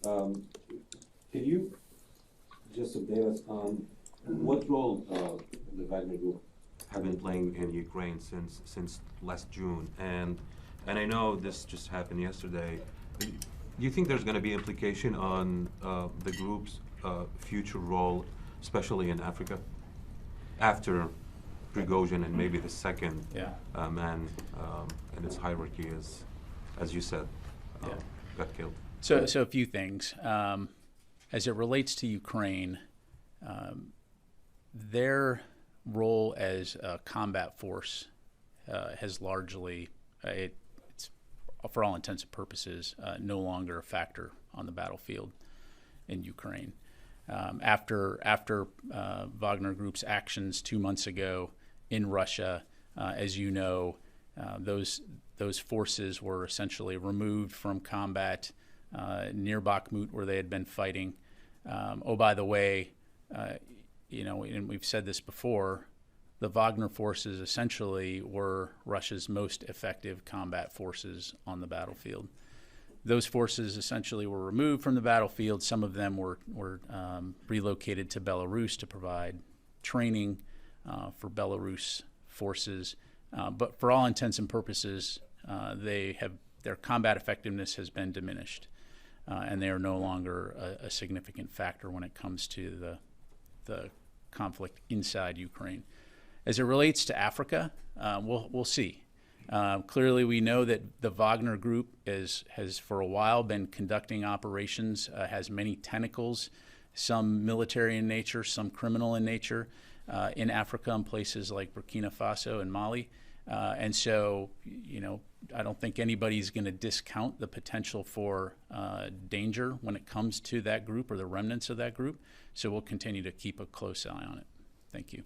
Um, can you just update us on what role the Wagner Group have been playing in Ukraine since last June? And I know this just happened yesterday. Do you think there's going to be implication on the group's future role, especially in Africa, after Prigozhin and maybe the second man in its hierarchy is, as you said, got killed? So a few things. As it relates to Ukraine, their role as a combat force has largely, it's for all intents and purposes, no longer a factor on the battlefield in Ukraine. After Wagner Group's actions 2 months ago in Russia, as you know, those forces were essentially removed from combat near Bakhmut, where they had been fighting. Oh, by the way, and we've said this before, the Wagner forces essentially were Russia's most effective combat forces on the battlefield. Those forces essentially were removed from the battlefield. Some of them were relocated to Belarus to provide training for Belarus forces. But for all intents and purposes, their combat effectiveness has been diminished, and they are no longer a significant factor when it comes to the conflict inside Ukraine. As it relates to Africa, we'll see. Clearly, we know that the Wagner Group has for a while been conducting operations, has many tentacles, some military in nature, some criminal in nature, in Africa in places like Burkina Faso and Mali. And so, I don't think anybody's going to discount the potential for danger when it comes to that group or the remnants of that group. So we'll continue to keep a close eye on it. Thank you.